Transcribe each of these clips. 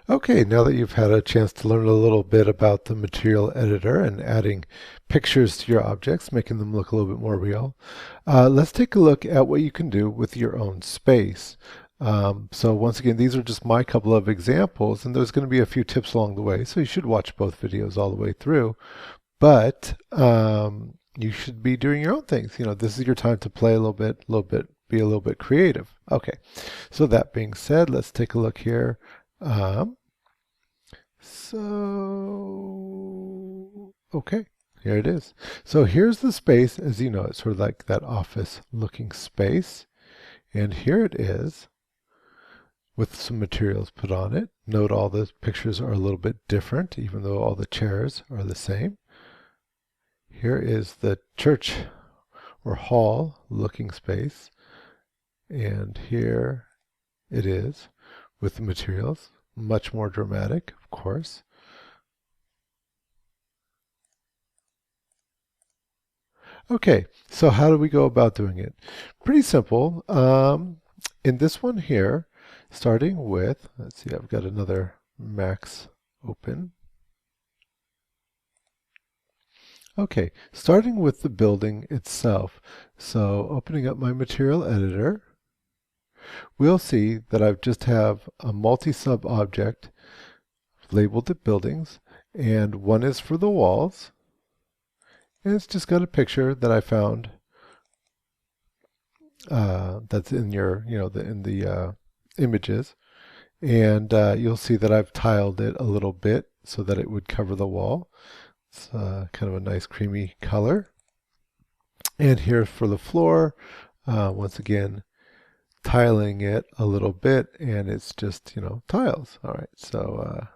Okay, now that you've had a chance to learn a little bit about the material editor and adding pictures to your objects, making them look a little bit more real, let's take a look at what you can do with your own space. So once again, these are just my couple of examples, and there's going to be a few tips along the way, so you should watch both videos all the way through. But you should be doing your own things. You know, this is your time to play a little bit, be a little bit creative. Okay, so that being said, let's take a look here. Um, okay, here it is. So here's the space. As you know, it's sort of like that office looking space. And here it is with some materials put on it. Note all the pictures are a little bit different, even though all the chairs are the same. Here is the church or hall looking space. And here it is with the materials. Much more dramatic, of course. Okay, so how do we go about doing it? Pretty simple. In this one here, starting with, let's see, I've got another Max open. Okay, starting with the building itself. So opening up my material editor, we'll see that I just have a multi-sub object labeled it buildings, and one is for the walls, and it's just got a picture that I found that's in your, in the images, and you'll see that I've tiled it a little bit so that it would cover the wall. It's kind of a nice creamy color. And here for the floor, once again, tiling it a little bit, and it's just, tiles. All right, so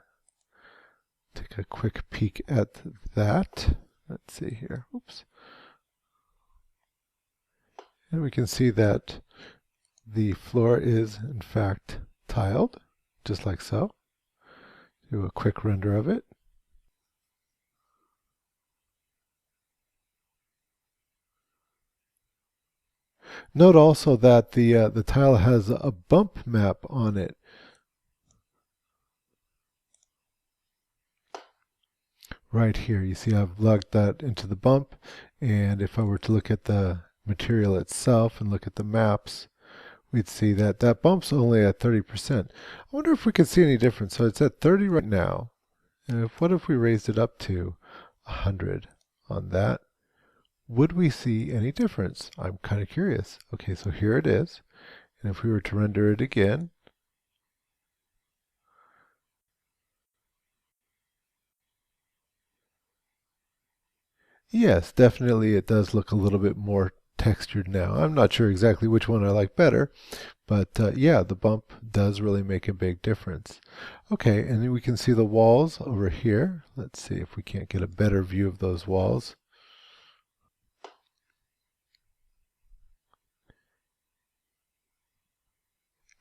take a quick peek at that. Let's see here. Oops. And we can see that the floor is, in fact, tiled, just like so. Do a quick render of it. Note also that the tile has a bump map on it. Right here, you see I've logged that into the bump, and if I were to look at the material itself and look at the maps, we'd see that that bump's only at 30%. I wonder if we could see any difference. So it's at 30 right now, and what if we raised it up to 100 on that? Would we see any difference? I'm kind of curious. Okay, so here it is. And if we were to render it again, yes, definitely it does look a little bit more textured now. I'm not sure exactly which one I like better, but yeah, the bump does really make a big difference. Okay, and then we can see the walls over here. Let's see if we can't get a better view of those walls.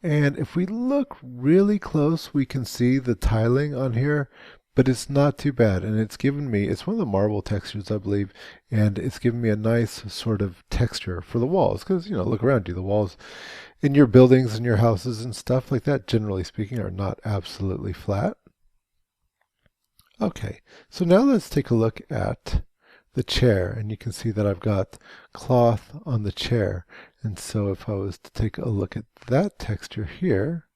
And if we look really close, we can see the tiling on here, but it's not too bad. And it's given me, it's one of the marble textures, I believe, and it's given me a nice sort of texture for the walls. Because, look around you, the walls in your buildings and your houses and stuff like that, generally speaking, are not absolutely flat. Okay, so now let's take a look at the chair, and you can see that I've got cloth on the chair. And so if I was to take a look at that texture here,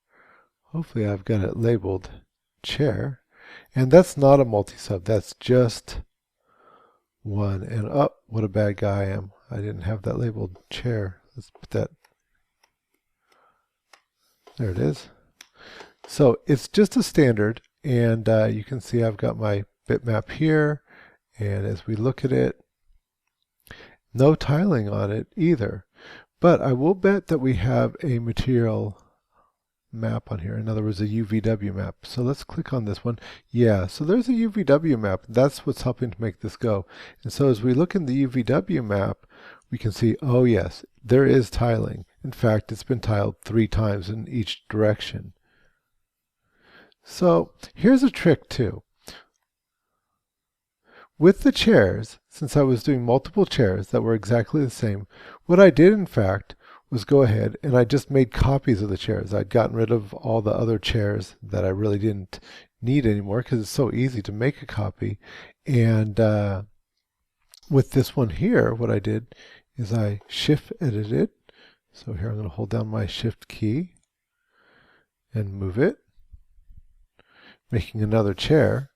hopefully I've got it labeled chair. And that's not a multi-sub, that's just one. And oh, what a bad guy I am. I didn't have that labeled chair. Let's put that, there it is. So it's just a standard, and you can see I've got my bitmap here. And as we look at it, no tiling on it either. But I will bet that we have a material map on here. In other words, a UVW map. So let's click on this one. Yeah, so there's a UVW map. That's what's helping to make this go. And so as we look in the UVW map, we can see, oh yes, there is tiling. In fact, it's been tiled 3 times in each direction. So here's a trick too. With the chairs, since I was doing multiple chairs that were exactly the same, what I did in fact was go ahead and I just made copies of the chairs. I'd gotten rid of all the other chairs that I really didn't need anymore because it's so easy to make a copy. And with this one here, what I did is I shift edited. So here I'm going to hold down my shift key and move it, making another chair.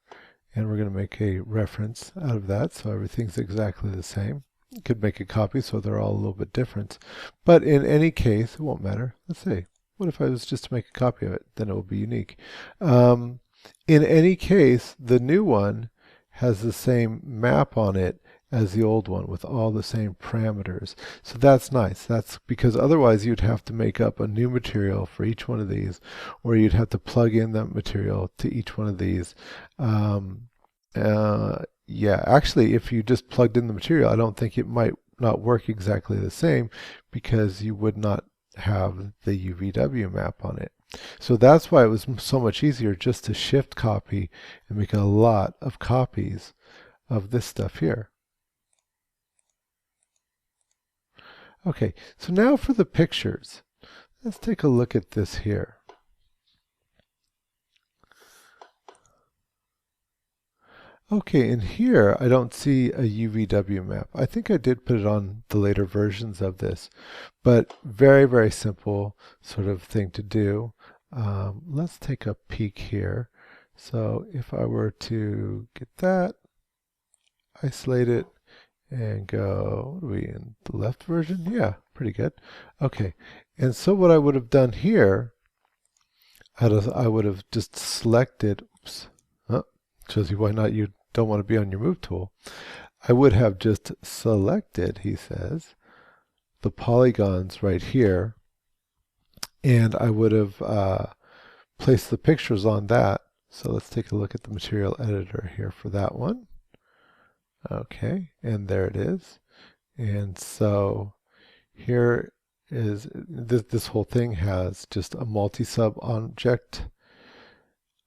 And we're going to make a reference out of that so everything's exactly the same. You could make a copy so they're all a little bit different. But in any case, it won't matter. Let's see. What if I was just to make a copy of it? Then it will be unique. In any case, the new one has the same map on it as the old one with all the same parameters. So that's nice. That's because otherwise you'd have to make up a new material for each one of these, or you'd have to plug in that material to each one of these. Yeah, actually, if you just plugged in the material, I don't think it might not work exactly the same because you would not have the UVW map on it. So that's why it was so much easier just to shift copy and make a lot of copies of this stuff here. Okay, so now for the pictures. Let's take a look at this here. Okay, in here I don't see a UVW map. I think I did put it on the later versions of this, but very, very simple sort of thing to do. Let's take a peek here. So if I were to get that, isolate it, and go, what are we in, the left version? Yeah, pretty good. Okay, and so what I would have done here, I would have just selected, oops, shows you why not you don't want to be on your move tool. I would have just selected, he says, the polygons right here, and I would have placed the pictures on that. So let's take a look at the material editor here for that one. Okay, and there it is. And so here is, this whole thing has just a multi-sub object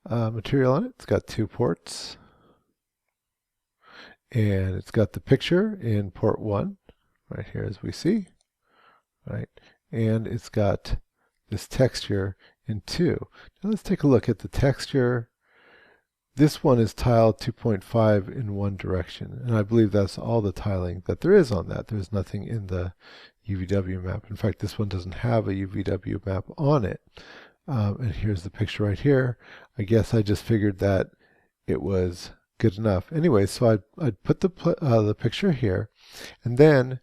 material on it. It's got 2 ports. And it's got the picture in port 1, right here as we see, right? And it's got this texture in 2. Now let's take a look at the texture. This one is tiled 2.5 in one direction, and I believe that's all the tiling that there is on that. There's nothing in the UVW map. In fact, this one doesn't have a UVW map on it. And here's the picture right here. I guess I just figured that it was good enough. Anyway, so I'd put the picture here, and then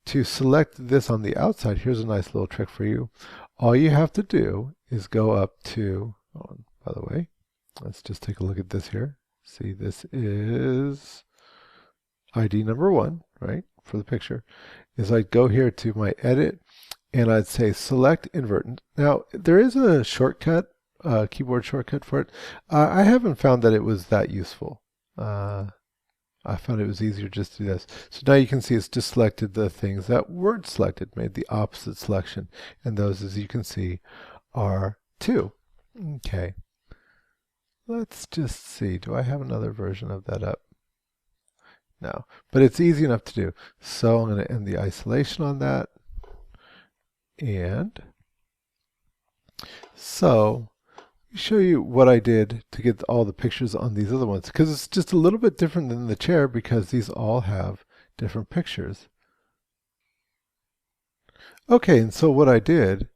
to select this on the outside, here's a nice little trick for you. All you have to do is go up to, oh, by the way, let's just take a look at this here. See, this is ID number 1, right, for the picture. Is I'd go here to my edit, and I'd say select invert. Now, there is a shortcut, keyboard shortcut for it. I haven't found that it was that useful. I found it was easier just to do this. So now you can see it's just selected the things that weren't selected, made the opposite selection. And those, as you can see, are 2. Okay. Let's just see. Do I have another version of that up? No. But it's easy enough to do. So I'm going to end the isolation on that. And so show you what I did to get all the pictures on these other ones, because it's just a little bit different than the chair because these all have different pictures. Okay, and so what I did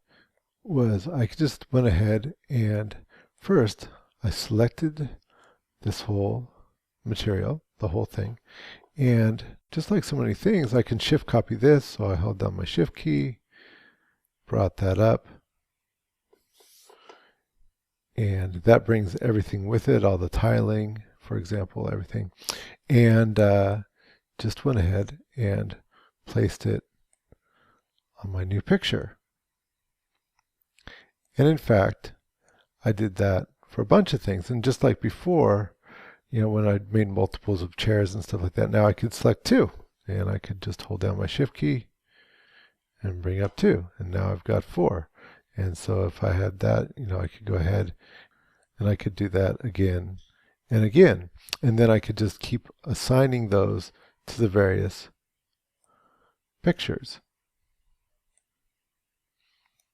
was I just went ahead and first I selected this whole material, the whole thing, and just like so many things, I can shift copy this, so I held down my shift key, brought that up, and that brings everything with it, all the tiling, for example, everything. And just went ahead and placed it on my new picture. And in fact, I did that for a bunch of things. And just like before, you know, when I made multiples of chairs and stuff like that, now I could select 2. And I could just hold down my shift key and bring up 2. And now I've got 4. And so if I had that, you know, I could go ahead and I could do that again and again. And then I could just keep assigning those to the various pictures.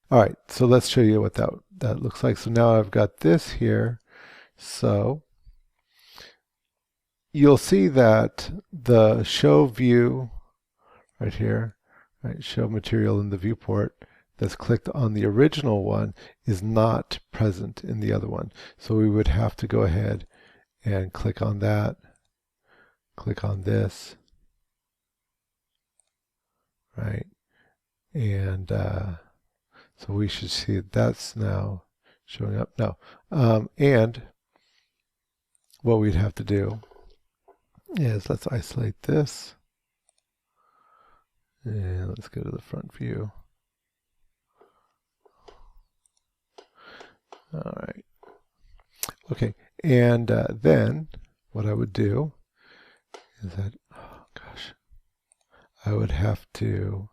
All right, so let's show you what that looks like. So now I've got this here. So you'll see that the show view right here, right, show material in the viewport that's clicked on the original one is not present in the other one. So we would have to go ahead and click on that, click on this, right? And so we should see that's now showing up. No. And what we'd have to do is let's isolate this. And let's go to the front view. All right. Okay. And then what I would do is that, oh gosh, I would have to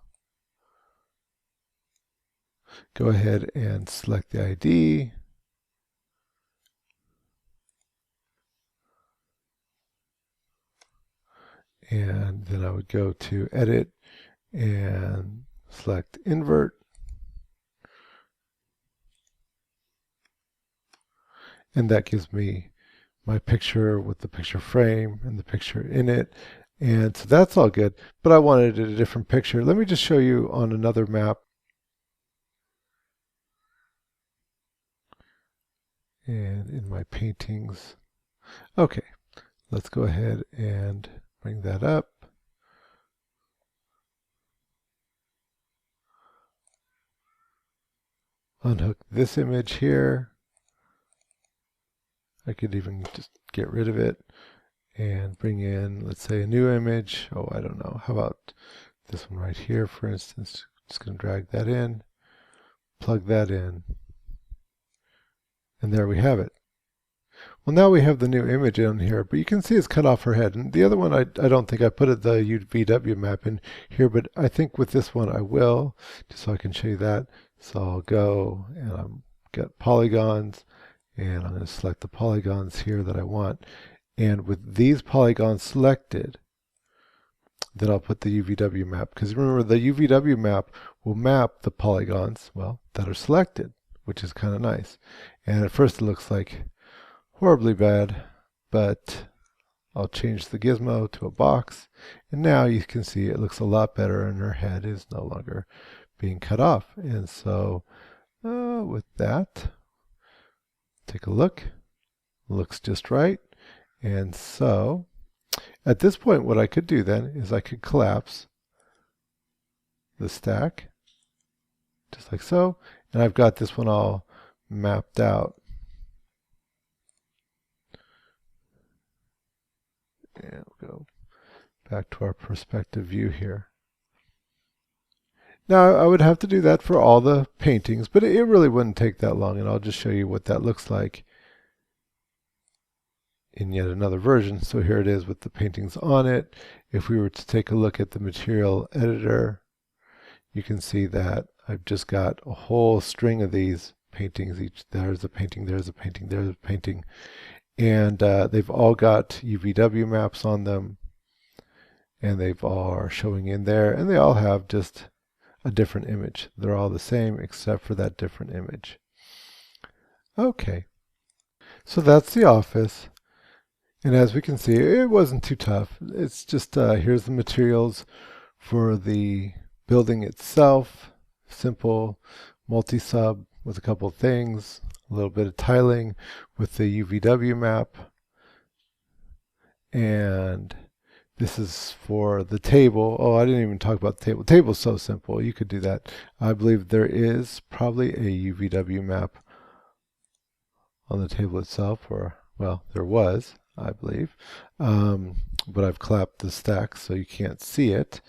go ahead and select the ID. And then I would go to Edit and select Invert. And that gives me my picture with the picture frame and the picture in it. And so that's all good, but I wanted a different picture. Let me just show you on another map. And in my paintings. Okay, let's go ahead and bring that up. Unhook this image here. I could even just get rid of it and bring in, let's say, a new image. Oh, I don't know. How about this one right here, for instance? Just going to drag that in, plug that in, and there we have it. Well, now we have the new image in here, but you can see it's cut off her head. And the other one, I don't think I put the UVW map in here, but I think with this one I will, just so I can show you that. So I'll go and I'll get polygons, and I'm going to select the polygons here that I want. And with these polygons selected, then I'll put the UVW map. Because remember, the UVW map will map the polygons, well, that are selected, which is kind of nice. And at first it looks like horribly bad, but I'll change the gizmo to a box, and now you can see it looks a lot better, and her head is no longer being cut off. And so with that, take a look. Looks just right. And so at this point, what I could do then is I could collapse the stack just like so, and I've got this one all mapped out. And we'll go back to our perspective view here. Now, I would have to do that for all the paintings, but it really wouldn't take that long, and I'll just show you what that looks like in yet another version. So here it is with the paintings on it. If we were to take a look at the material editor, you can see that I've just got a whole string of these paintings. There's a painting, there's a painting, there's a painting. And they've all got UVW maps on them, and they've all are showing in there, and they all have just a different image. They're all the same except for that different image. Okay, so that's the office, and as we can see, it wasn't too tough. It's just here's the materials for the building itself. Simple multi-sub with a couple of things, a little bit of tiling with the UVW map, and this is for the table. Oh, I didn't even talk about the table. The table's so simple, you could do that. I believe there is probably a UVW map on the table itself, or, well, there was, I believe, but I've clapped the stack so you can't see it.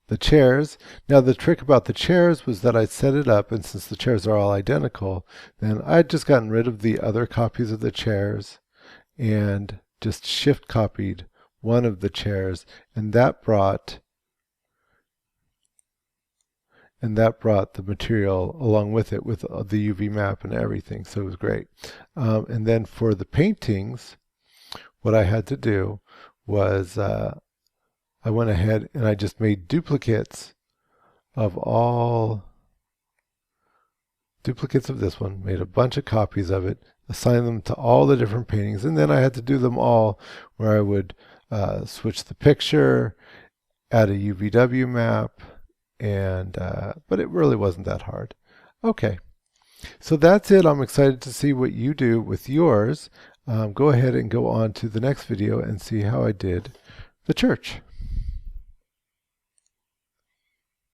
The chairs. Now the trick about the chairs was that I set it up, and since the chairs are all identical, then I'd just gotten rid of the other copies of the chairs and just shift copied one of the chairs, and that brought the material along with it, with the UV map and everything. So it was great. And then for the paintings, what I had to do was I went ahead and I just made duplicates of all duplicates of this one, made a bunch of copies of it, assigned them to all the different paintings, and then I had to do them all where I would switch the picture, add a UVW map, and but it really wasn't that hard. Okay, so that's it. I'm excited to see what you do with yours. Go ahead and go on to the next video and see how I did the church.